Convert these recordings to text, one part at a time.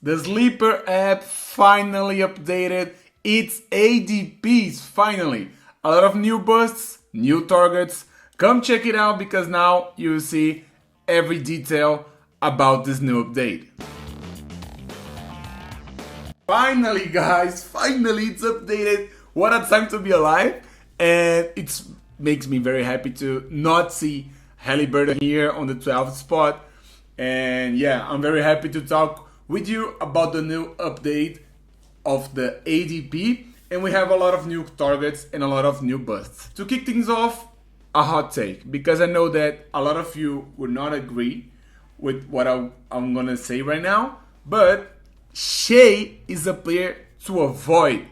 The Sleeper app finally updated its ADPs, finally. A lot of new busts, new targets. Come check it out because now you'll see every detail about this new update. Finally, guys, finally it's updated. What a time to be alive. And it makes me very happy to not see Halliburton here on the 12th spot. And yeah, I'm very happy to talk with you about the new update of the ADP. And we have a lot of new targets and a lot of new busts. To kick things off, a hot take, because I know that a lot of you would not agree with what I'm gonna say right now, but Shea is a player to avoid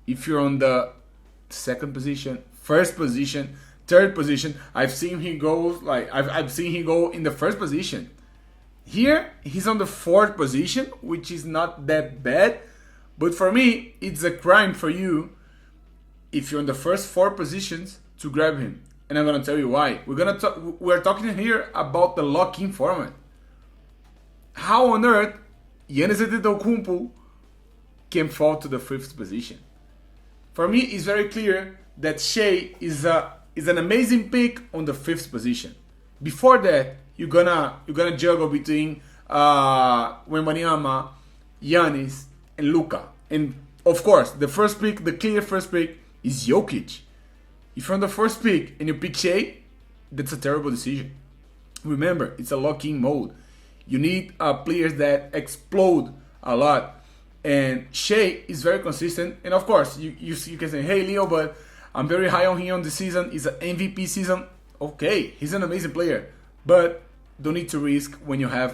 if you're on the second position, first position, third position. I've seen him go I've seen him go in the first position. Here he's on the fourth position, which is not that bad, but for me it's a crime for you if you're in the first four positions to grab him. And I'm gonna tell you why. We're talking here about the lock-in format. How on earth Giannis Antetokounmpo can fall to the fifth position? For me, it's very clear that Shea is an amazing pick on the fifth position. Before that, you're gonna juggle between Wembanyama, Giannis, and Luka. And of course, the clear first pick is Jokic. If you're on the first pick and you pick Shea, that's a terrible decision. Remember, it's a lock-in mode. You need players that explode a lot. And Shea is very consistent. And of course, you can say, hey, Leo, but I'm very high on him on the season. It's an MVP season. Okay, he's an amazing player. But don't need to risk when you have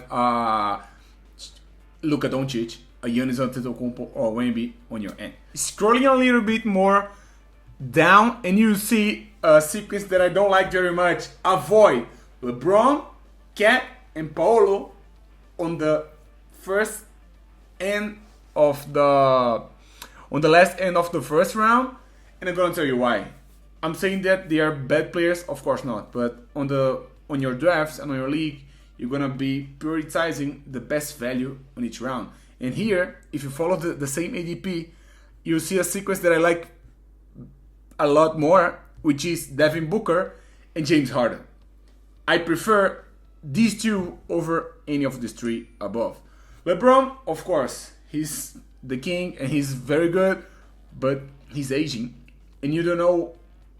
Luka Doncic, a Giannis Antetokounmpo, or Wemby on your end. Scrolling a little bit more down, and you see a sequence that I don't like very much. Avoid LeBron, Cat, and Paolo on the last end of the first round, and I'm gonna tell you why. I'm saying that they are bad players, of course not, but on your drafts and on your league, you're gonna be prioritizing the best value on each round. And here, if you follow the same ADP, you'll see a sequence that I like a lot more, which is Devin Booker and James Harden. I prefer these two over any of these three above. LeBron, of course, he's the king and he's very good, but he's aging. And you don't know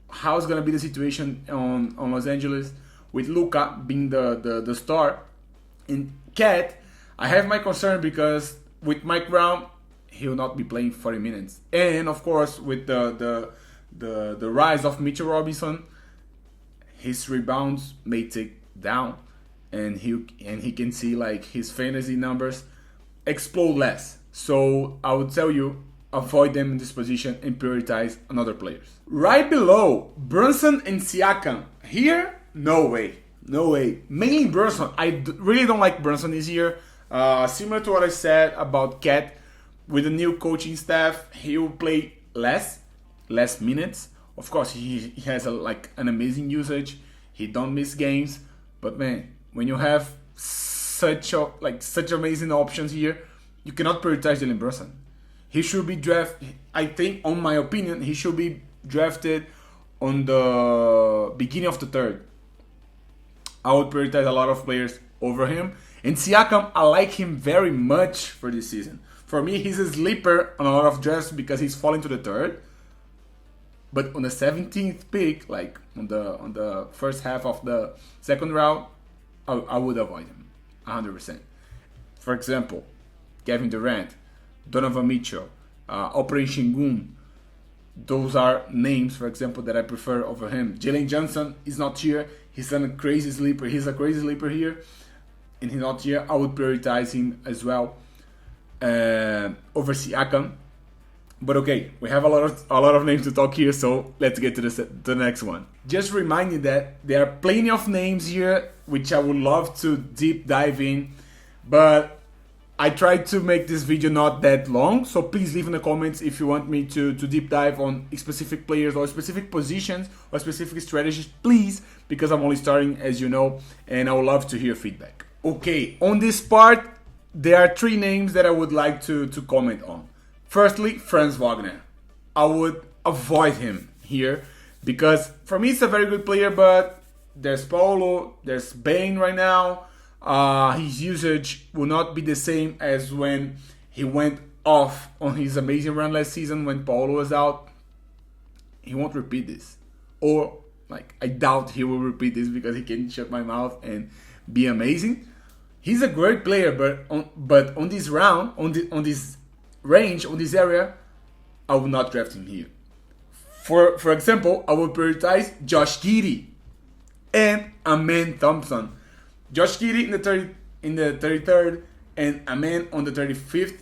how it's going to be the situation on Los Angeles with Luka being the star. And Cat, I have my concern because with Mike Brown, he'll not be playing 40 minutes. And of course, with the rise of Mitchell Robinson, his rebounds may take down. And he can see like his fantasy numbers explode less. So I would tell you, avoid them in this position and prioritize another players. Right below, Brunson and Siakam. Here, no way. Mainly Brunson. I really don't like Brunson this year. Similar to what I said about Cat, with the new coaching staff, he will play less minutes. Of course, he has an amazing usage. He don't miss games, but man, when you have such amazing options here, you cannot prioritize Jalen Brunson. He should be drafted. I think, on my opinion, he should be drafted on the beginning of the third. I would prioritize a lot of players over him. And Siakam, I like him very much for this season. For me, he's a sleeper on a lot of drafts because he's falling to the third. But on the 17th pick, like on the first half of the second round, I would avoid him 100%. For example, Kevin Durant, Donovan Mitchell, Operation Sengun. Those are names, for example, that I prefer over him. Jalen Johnson is not here. He's a crazy sleeper. He's a crazy sleeper here, and he's not here. I would prioritize him as well over Siakam. But okay, we have a lot of names to talk here, so let's get to the next one. Just remind you that there are plenty of names here which I would love to deep dive in, but I tried to make this video not that long, so please leave in the comments if you want me to deep dive on specific players or specific positions or specific strategies, please, because I'm only starting, as you know, and I would love to hear feedback. Okay, on this part, there are three names that I would like to comment on. Firstly, Franz Wagner. I would avoid him here because for me it's a very good player, but there's Paulo, there's Bain right now. His usage will not be the same as when he went off on his amazing run last season when Paulo was out. He won't repeat this. Or, I doubt he will repeat this because he can shut my mouth and be amazing. He's a great player, but on this round, on this range, on this area, I will not draft him here. For example, I will prioritize Josh Giddey and Amen Thompson. Josh Giddey in the 33rd and Amen on the 35th.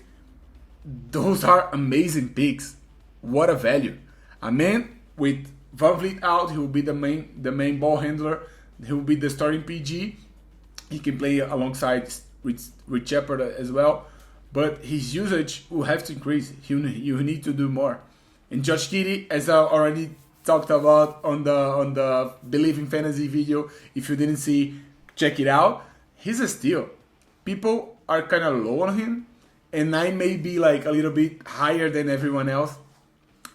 Those are amazing picks. What a value. Amen with Van Vliet out, he will be the main ball handler. He will be the starting PG. He can play alongside with Shepard as well, but his usage will have to increase. You need to do more. And Josh Giddey, as I already talked about on the Believe in Fantasy video, if you didn't see, check it out. He's a steal. People are kind of low on him, and I may be a little bit higher than everyone else,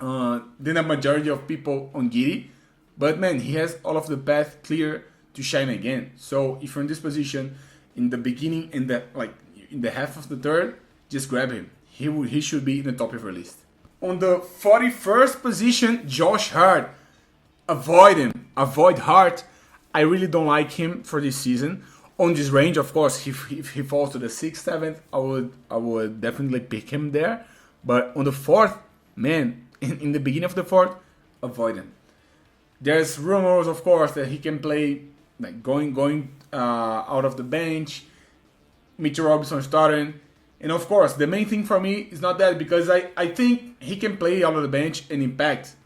than a majority of people on Giddey. But man, he has all of the path clear to shine again. So if you're in this position in the beginning, in the half of the third, just grab him. He should be in the top of your list. On the 41st position, Josh Hart. Avoid him. Avoid Hart. I really don't like him for this season. On this range, of course, if he falls to the 6th, 7th, I would definitely pick him there. But on the 4th, man, in the beginning of the 4th, avoid him. There's rumors, of course, that he can play going out of the bench. Mitchell Robinson starting. And of course, the main thing for me is not that, because I think he can play out of the bench and impact.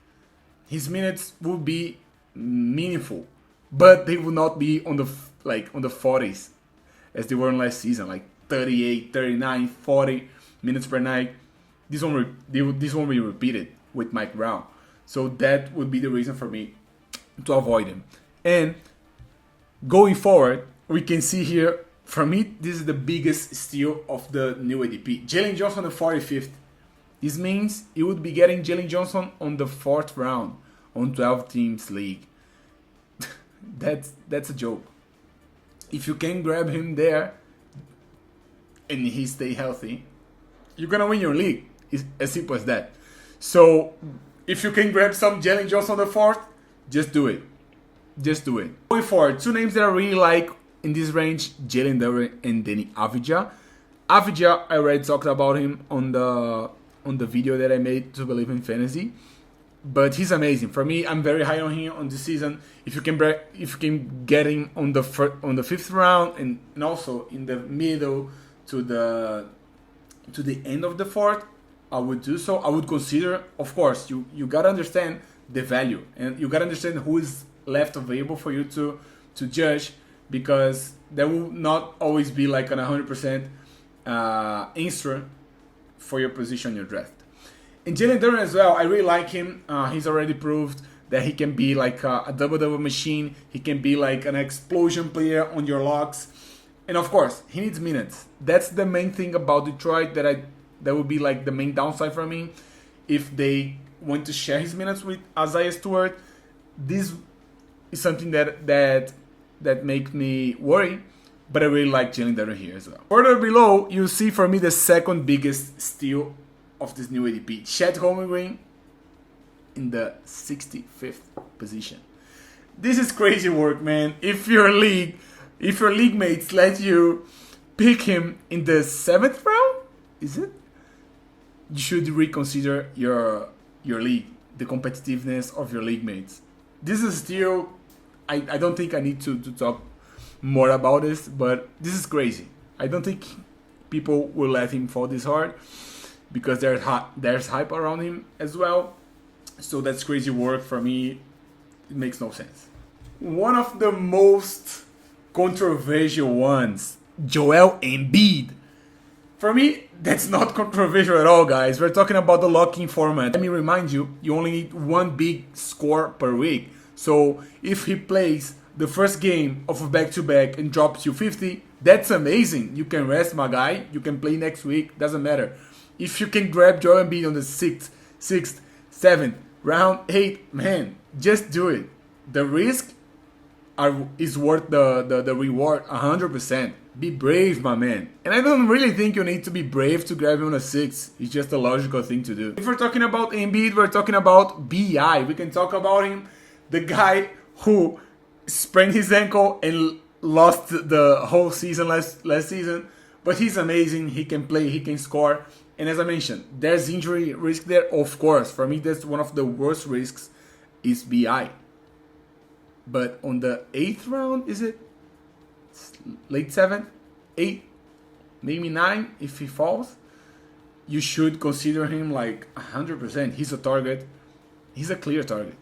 His minutes will be meaningful, but they will not be on the 40s as they were in last season, 38, 39, 40 minutes per night. This won't be repeated with Mike Brown. So that would be the reason for me to avoid him. And going forward, we can see here, for me, this is the biggest steal of the new ADP. Jalen Johnson, the 45th. This means you would be getting Jalen Johnson on the 4th round on 12 teams league. That's a joke. If you can grab him there and he stay healthy, you're gonna win your league. It's as simple as that. So if you can grab some Jalen Johnson on the 4th, just do it. Just do it. Going forward, two names that I really like in this range, Jalen Duren and Danny Avdija. Avdija, I already talked about him on the video that I made to Believe in Fantasy. But he's amazing. For me, I'm very high on him on this season. If you can get him on the 5th round and also in the middle to the end of the 4th, I would do so. I would consider, of course, you gotta understand the value and you gotta understand who is left available for you to judge, because there will not always be an 100% answer for your position in your draft. And Jalen Duren as well, I really like him. He's already proved that he can be a double-double machine. He can be an explosion player on your locks. And of course, he needs minutes. That's the main thing about Detroit that would be the main downside for me. If they want to share his minutes with Isaiah Stewart, this is something that makes me worry. But I really like Jalen Duren here as well. Further below, you see for me the second biggest steal of this new ADP. Chet Holmgren in the 65th position. This is crazy work, man. If your league mates let you pick him in the 7th round, is it? You should reconsider your league, the competitiveness of your league mates. This is still, I don't think I need to talk more about this, but this is crazy. I don't think people will let him fall this hard, because there's hype around him as well. So that's crazy work for me. It makes no sense. One of the most controversial ones, Joel Embiid. For me, that's not controversial at all, guys. We're talking about the lock-in format. Let me remind you, you only need one big score per week. So if he plays the first game of a back-to-back and drops you 50, That's amazing. You can rest my guy. You can play next week. Doesn't matter. If you can grab Joel Embiid on the 6th, 7th, round 8, man, just do it. The risk is worth the reward 100%. Be brave, my man. And I don't really think you need to be brave to grab him on a 6. It's just a logical thing to do. If we're talking about Embiid, we're talking about BI. We can talk about him, the guy who sprained his ankle and lost the whole season last season. But he's amazing. He can play, he can score. And as I mentioned, there's injury risk there, of course. For me, that's one of the worst risks is BI. But on the 8th round, is it? Late 7th, 8, maybe 9 if he falls. You should consider him like 100%. He's a target. He's a clear target.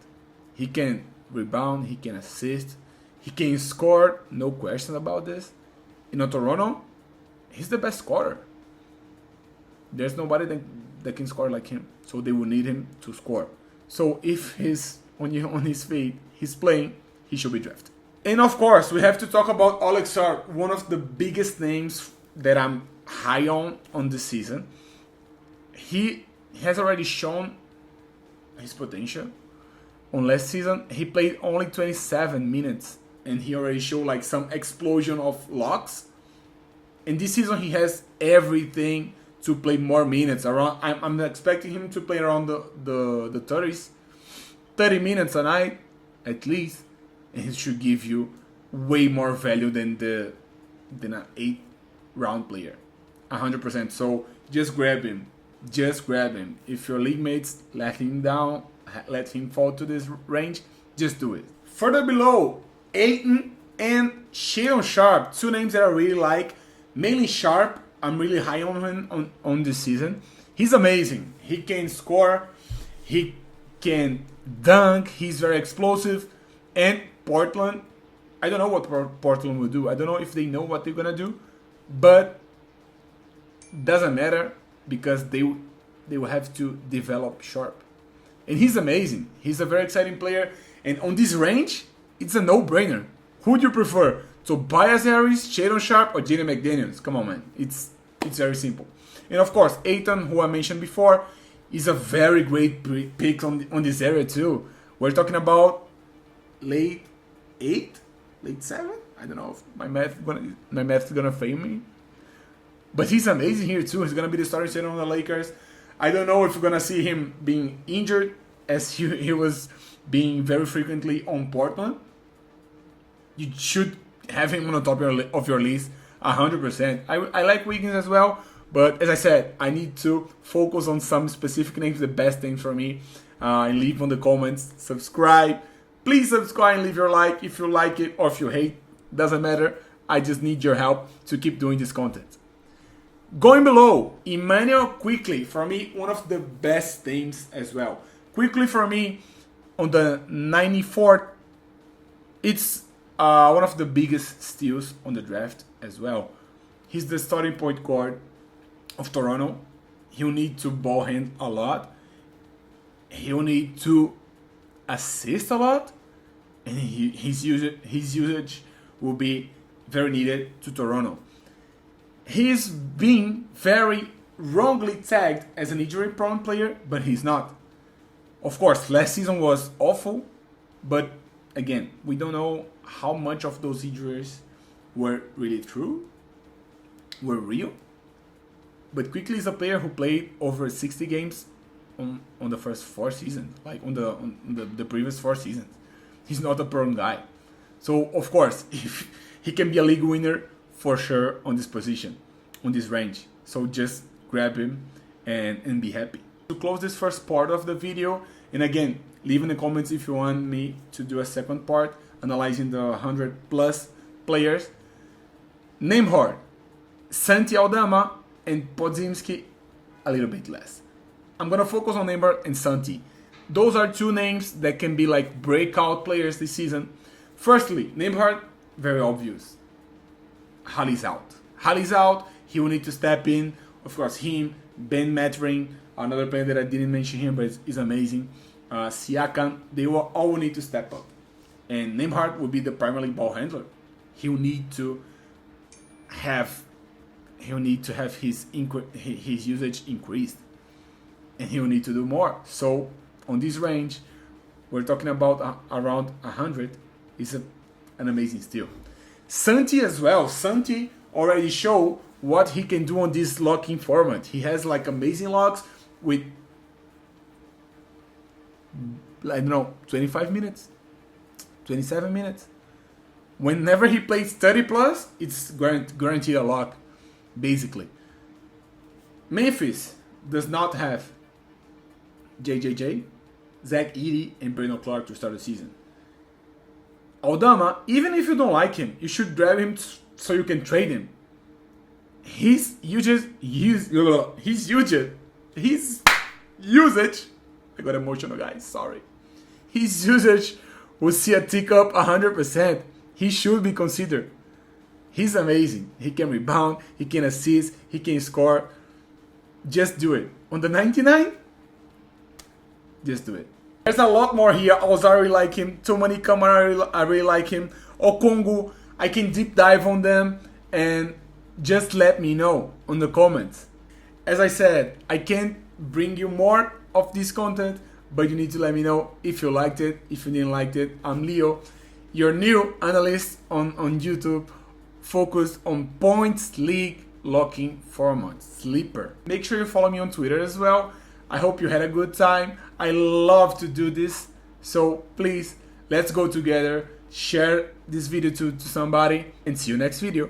He can rebound, he can assist, he can score, no question about this. In Toronto, he's the best scorer. There's nobody that can score like him. So they will need him to score. So if he's on his feet, he's playing, he should be drafted. And of course, we have to talk about Alex Hart, one of the biggest names that I'm high on this season. He has already shown his potential. On last season, he played only 27 minutes, and he already showed like some explosion of locks. And this season, he has everything to play more minutes. I'm expecting him to play around the 30s, 30 minutes a night at least. And he should give you way more value than an 8th-round player, 100%. So just grab him, If your league mates let him down, let him fall to this range, just do it. Further below, Ayton and Shaedon Sharpe, 2 names that I really like. Mainly Sharpe, I'm really high on him on this season. He's amazing. He can score, he can dunk, he's very explosive, and Portland, I don't know what Portland will do. I don't know if they know what they're gonna do, but doesn't matter because they will have to develop Sharpe, and he's amazing. He's a very exciting player, and on this range, it's a no-brainer. Who do you prefer? Tobias Harris, Shaedon Sharpe, or Jaden McDaniels? Come on, man. It's very simple. And of course, Ayton, who I mentioned before, is a very great pick on this area too. We're talking about late 8, late 7. I don't know if my math is gonna fail me, but he's amazing here too. He's gonna be the starting center on the Lakers. I don't know if we're gonna see him being injured as he was being very frequently on Portland. You should have him on the top of your list, 100%. I like Wiggins as well, but as I said, I need to focus on some specific names, the best names for me. And leave on the comments, subscribe. Please subscribe and leave your like if you like it or if you hate. Doesn't matter. I just need your help to keep doing this content. Going below, Emmanuel Quickley. For me, one of the best names as well. Quickley for me, on the 94th, it's one of the biggest steals on the draft as well. He's the starting point guard of Toronto. He'll need to ball hand a lot. He'll need to assist a lot, and his usage will be very needed to Toronto. He's being very wrongly tagged as an injury-prone player, but he's not. Of course, last season was awful, but again, we don't know how much of those injuries were really true, were real. But Quickley is a player who played over 60 games on the first 4 seasons, like on the previous 4 seasons. He's not a prone guy. So, of course, he can be a league winner for sure on this position, on this range. So just grab him and be happy. To close this first part of the video, and again, leave in the comments if you want me to do a second part, analyzing the 100 plus players. Nembhard, Santi Aldama, and Podziemski a little bit less. I'm gonna focus on Nembhard and Santi. Those are 2 names that can be like breakout players this season. Firstly, Nembhard, very obvious. Hallie's out. Hallie's out. He will need to step in. Of course, him, Ben Mathurin, another player that I didn't mention here, but is amazing. Siakam, they will all need to step up. And Nembhard will be the primary ball handler. He will need to he'll need to have his usage increased, and he'll need to do more. So on this range, we're talking about around 100 is an amazing steal. Santi as well. Santi already showed what he can do on this locking format. He has like amazing locks with, I don't know, 25 minutes, 27 minutes. Whenever he plays 30 plus, it's guaranteed a lock, basically. Memphis does not have JJJ, Zach Edey, and Brandon Clark to start the season. Aldama, even if you don't like him, you should grab him so you can trade him. His usage, I got emotional, guys, sorry. His usage will see a tick up 100%. He should be considered. He's amazing. He can rebound, he can assist, he can score. Just do it. On the 99, just do it. There's a lot more here. Also, I really like him. Tomani Kamara, I really like him. Okongu, I can deep dive on them, and just let me know on the comments. As I said, I can't bring you more of this content, but you need to let me know if you liked it, if you didn't like it. I'm Leo, your new analyst on YouTube, focused on points league locking format, Sleeper. Make sure you follow me on Twitter as well. I hope you had a good time. I love to do this, so please, let's go together, share this video to somebody, and see you next video.